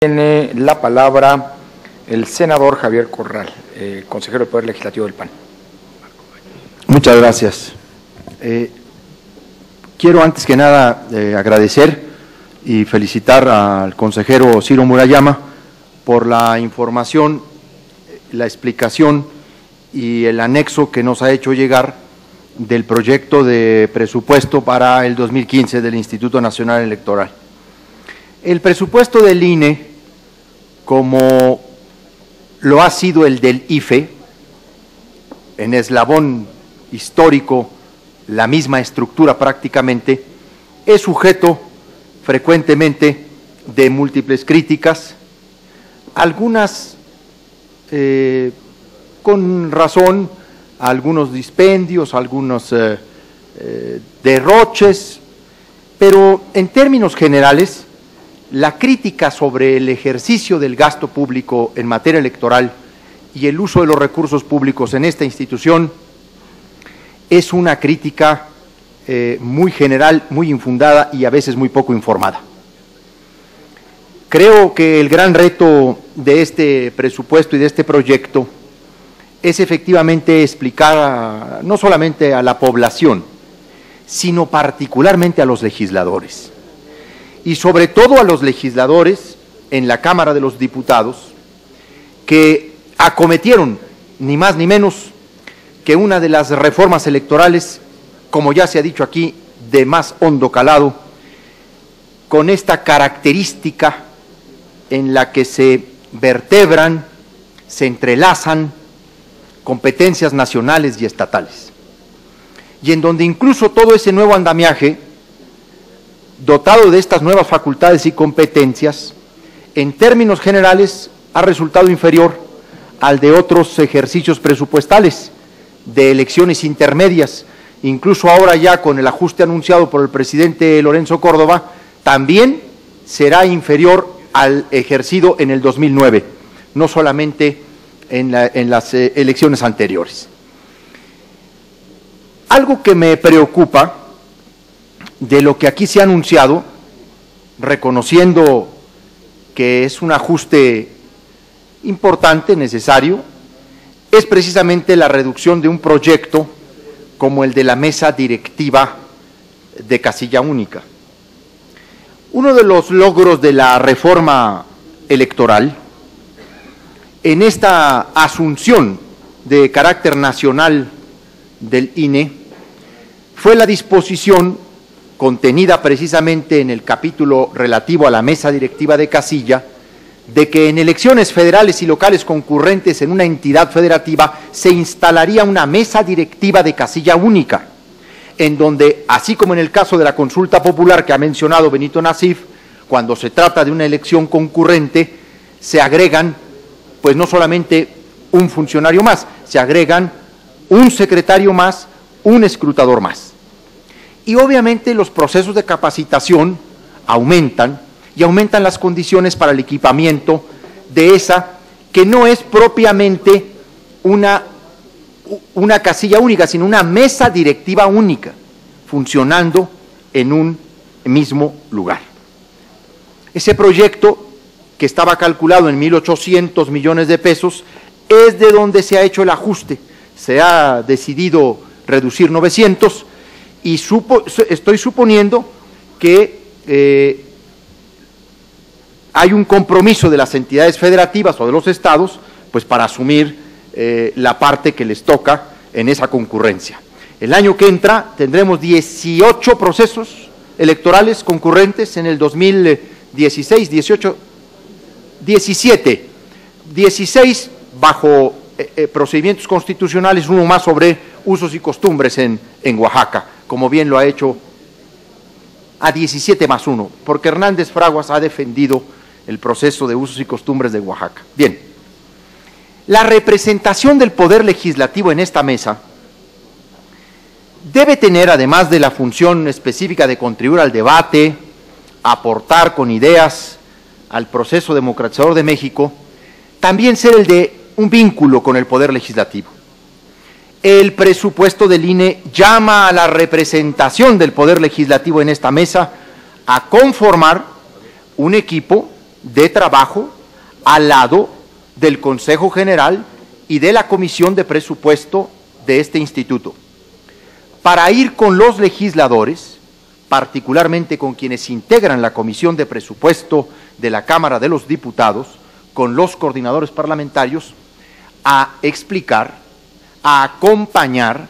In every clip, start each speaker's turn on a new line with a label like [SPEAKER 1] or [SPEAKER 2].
[SPEAKER 1] Tiene la palabra el senador Javier Corral, consejero del Poder Legislativo del PAN.
[SPEAKER 2] Muchas gracias. Quiero antes que nada agradecer y felicitar al consejero Ciro Murayama por la información, la explicación y el anexo que nos ha hecho llegar del proyecto de presupuesto para el 2015 del Instituto Nacional Electoral. El presupuesto del INE, como lo ha sido el del IFE, en eslabón histórico, la misma estructura prácticamente, es sujeto frecuentemente de múltiples críticas, algunas con razón, algunos dispendios, algunos derroches, pero en términos generales, la crítica sobre el ejercicio del gasto público en materia electoral y el uso de los recursos públicos en esta institución es una crítica muy general, muy infundada y a veces muy poco informada. Creo que el gran reto de este presupuesto y de este proyecto es efectivamente explicar no solamente a la población, sino particularmente a los legisladores. Y sobre todo a los legisladores en la Cámara de los Diputados, que acometieron ni más ni menos que una de las reformas electorales, como ya se ha dicho aquí, de más hondo calado, con esta característica en la que se vertebran, se entrelazan competencias nacionales y estatales, y en donde incluso todo ese nuevo andamiaje, dotado de estas nuevas facultades y competencias, en términos generales ha resultado inferior al de otros ejercicios presupuestales de elecciones intermedias. Incluso ahora ya con el ajuste anunciado por el presidente Lorenzo Córdoba, también será inferior al ejercido en el 2009, no solamente en las elecciones anteriores. Algo que me preocupa de lo que aquí se ha anunciado, reconociendo que es un ajuste importante, necesario, es precisamente la reducción de un proyecto como el de la mesa directiva de casilla única. Uno de los logros de la reforma electoral, en esta asunción de carácter nacional del INE, fue la disposición contenida precisamente en el capítulo relativo a la mesa directiva de casilla, de que en elecciones federales y locales concurrentes en una entidad federativa se instalaría una mesa directiva de casilla única, en donde, así como en el caso de la consulta popular que ha mencionado Benito Nasif, cuando se trata de una elección concurrente, se agregan, pues no solamente un funcionario más, se agregan un secretario más, un escrutador más. Y obviamente los procesos de capacitación aumentan y aumentan las condiciones para el equipamiento de esa que no es propiamente una casilla única, sino una mesa directiva única, funcionando en un mismo lugar. Ese proyecto, que estaba calculado en 1.800 millones de pesos, es de donde se ha hecho el ajuste. Se ha decidido reducir 900 y estoy suponiendo que hay un compromiso de las entidades federativas o de los estados, pues para asumir la parte que les toca en esa concurrencia. El año que entra tendremos 18 procesos electorales concurrentes en el 2016, 18, 17, 16 bajo procedimientos constitucionales, uno más sobre usos y costumbres en Oaxaca, como bien lo ha hecho a 17 más 1, porque Hernández Fraguas ha defendido el proceso de usos y costumbres de Oaxaca. Bien, la representación del Poder Legislativo en esta mesa debe tener, además de la función específica de contribuir al debate, aportar con ideas al proceso democratizador de México, también ser el de un vínculo con el Poder Legislativo. El presupuesto del INE llama a la representación del Poder Legislativo en esta mesa a conformar un equipo de trabajo al lado del Consejo General y de la Comisión de Presupuesto de este instituto, para ir con los legisladores, particularmente con quienes integran la Comisión de Presupuesto de la Cámara de los Diputados, con los coordinadores parlamentarios, a explicar, a acompañar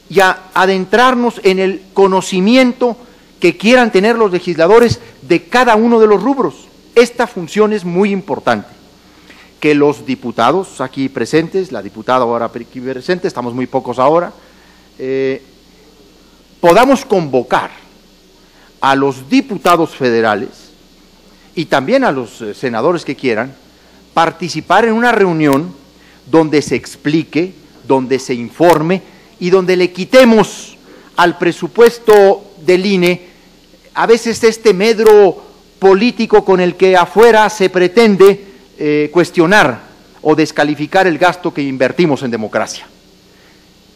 [SPEAKER 2] y a adentrarnos en el conocimiento que quieran tener los legisladores de cada uno de los rubros. Esta función es muy importante, que los diputados aquí presentes, la diputada ahora aquí presente, estamos muy pocos ahora, podamos convocar a los diputados federales y también a los senadores que quieran participar en una reunión donde se explique, donde se informe y donde le quitemos al presupuesto del INE a veces este medro político con el que afuera se pretende cuestionar o descalificar el gasto que invertimos en democracia.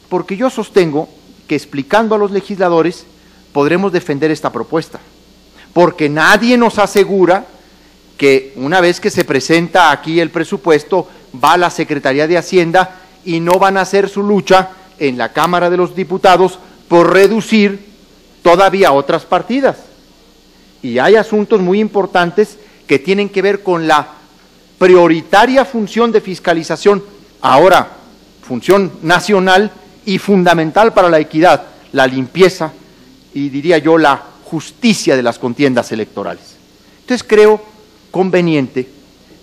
[SPEAKER 2] Porque yo sostengo que explicando a los legisladores podremos defender esta propuesta, porque nadie nos asegura que una vez que se presenta aquí el presupuesto va a la Secretaría de Hacienda y no van a hacer su lucha en la Cámara de los Diputados por reducir todavía otras partidas. Y hay asuntos muy importantes que tienen que ver con la prioritaria función de fiscalización, ahora función nacional y fundamental para la equidad, la limpieza y diría yo la justicia de las contiendas electorales. Entonces creo conveniente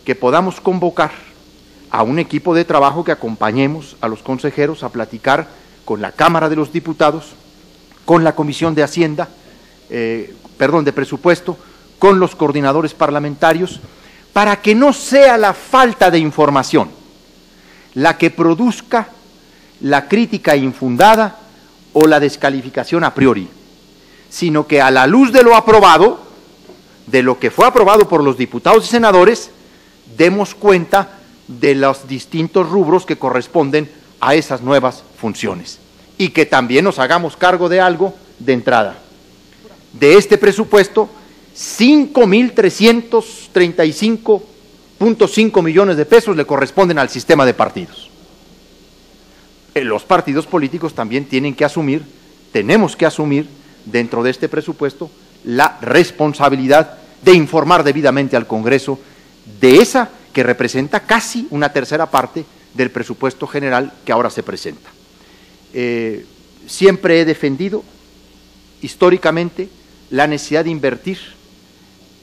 [SPEAKER 2] que podamos convocar a un equipo de trabajo que acompañemos a los consejeros a platicar con la Cámara de los Diputados, con la Comisión de Hacienda, de Presupuesto, con los coordinadores parlamentarios, para que no sea la falta de información la que produzca la crítica infundada o la descalificación a priori, sino que a la luz de lo aprobado, de lo que fue aprobado por los diputados y senadores, demos cuenta de los distintos rubros que corresponden a esas nuevas funciones y que también nos hagamos cargo de algo de entrada. De este presupuesto, 5.335.5 millones de pesos le corresponden al sistema de partidos. Los partidos políticos también tienen que asumir, tenemos que asumir dentro de este presupuesto la responsabilidad de informar debidamente al Congreso de esa que representa casi una tercera parte del presupuesto general que ahora se presenta. Siempre he defendido históricamente la necesidad de invertir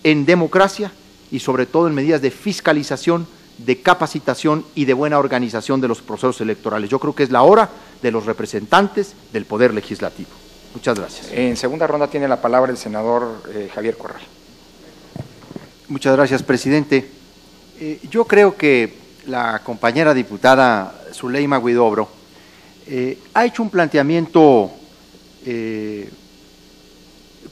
[SPEAKER 2] en democracia y sobre todo en medidas de fiscalización, de capacitación y de buena organización de los procesos electorales. Yo creo que es la hora de los representantes del Poder Legislativo. Muchas gracias.
[SPEAKER 1] En segunda ronda tiene la palabra el senador Javier Corral.
[SPEAKER 2] Muchas gracias, presidente. Yo creo que la compañera diputada Zuleima Huidobro ha hecho un planteamiento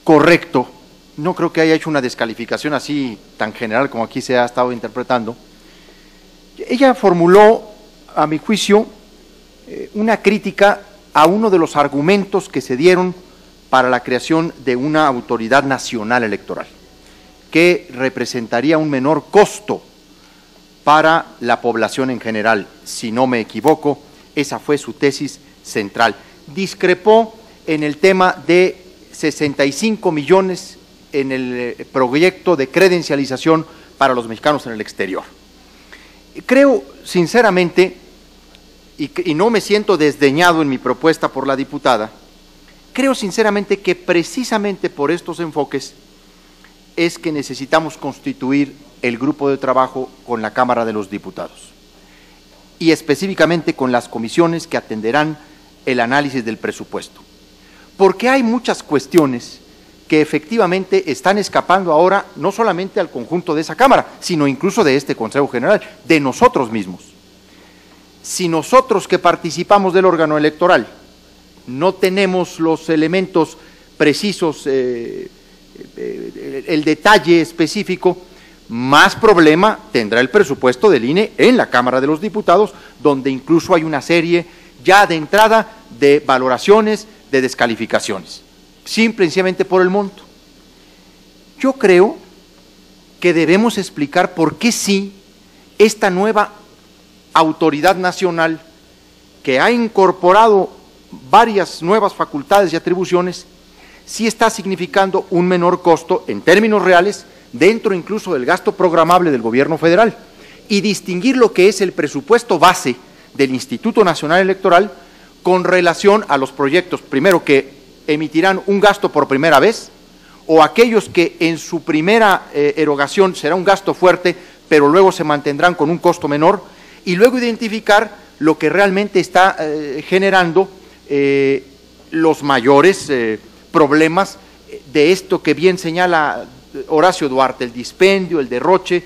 [SPEAKER 2] correcto. No creo que haya hecho una descalificación así tan general como aquí se ha estado interpretando. Ella formuló, a mi juicio, una crítica a uno de los argumentos que se dieron para la creación de una autoridad nacional electoral, que representaría un menor costo para la población en general. Si no me equivoco, esa fue su tesis central. Discrepó en el tema de 65 millones en el proyecto de credencialización para los mexicanos en el exterior. Creo sinceramente, y no me siento desdeñado en mi propuesta por la diputada, creo sinceramente que precisamente por estos enfoques es que necesitamos constituir el grupo de trabajo con la Cámara de los Diputados y específicamente con las comisiones que atenderán el análisis del presupuesto, porque hay muchas cuestiones que efectivamente están escapando ahora no solamente al conjunto de esa Cámara, sino incluso de este Consejo General, de nosotros mismos. Si nosotros que participamos del órgano electoral no tenemos los elementos precisos, el detalle específico, más problema tendrá el presupuesto del INE en la Cámara de los Diputados, donde incluso hay una serie ya de entrada de valoraciones, de descalificaciones, simplemente por el monto. Yo creo que debemos explicar por qué sí esta nueva autoridad nacional, que ha incorporado varias nuevas facultades y atribuciones, sí está significando un menor costo en términos reales, dentro incluso del gasto programable del gobierno federal, y distinguir lo que es el presupuesto base del Instituto Nacional Electoral con relación a los proyectos, primero, que emitirán un gasto por primera vez, o aquellos que en su primera erogación será un gasto fuerte, pero luego se mantendrán con un costo menor, y luego identificar lo que realmente está generando los mayores problemas de esto que bien señala Horacio Duarte, el dispendio, el derroche,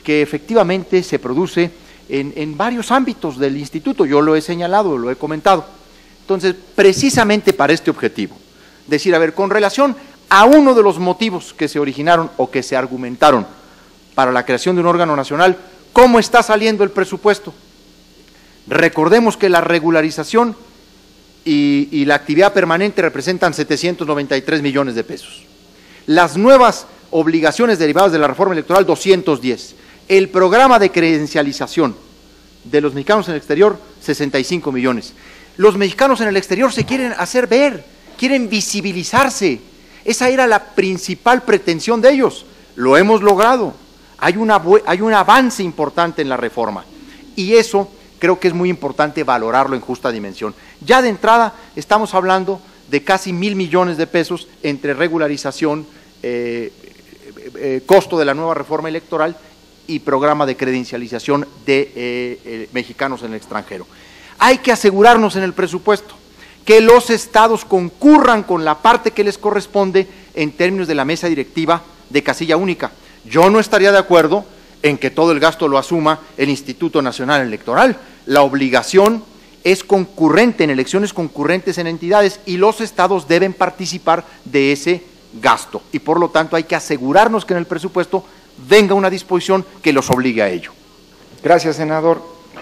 [SPEAKER 2] que efectivamente se produce en varios ámbitos del instituto. Yo lo he señalado, lo he comentado. Entonces, precisamente para este objetivo, decir, a ver, con relación a uno de los motivos que se originaron o que se argumentaron para la creación de un órgano nacional, ¿cómo está saliendo el presupuesto? Recordemos que la regularización y la actividad permanente representan 793 millones de pesos. Las nuevas obligaciones derivadas de la reforma electoral, 210. El programa de credencialización de los mexicanos en el exterior, 65 millones. Los mexicanos en el exterior se quieren hacer ver, quieren visibilizarse. Esa era la principal pretensión de ellos. Lo hemos logrado. Hay un avance importante en la reforma. Y eso creo que es muy importante valorarlo en justa dimensión. Ya de entrada estamos hablando de casi 1,000 millones de pesos entre regularización, costo de la nueva reforma electoral y programa de credencialización de mexicanos en el extranjero. Hay que asegurarnos en el presupuesto que los estados concurran con la parte que les corresponde en términos de la mesa directiva de casilla única. Yo no estaría de acuerdo en que todo el gasto lo asuma el Instituto Nacional Electoral. La obligación es concurrente en elecciones concurrentes en entidades y los estados deben participar de ese gasto y por lo tanto hay que asegurarnos que en el presupuesto venga una disposición que los obligue a ello.
[SPEAKER 1] Gracias, senador.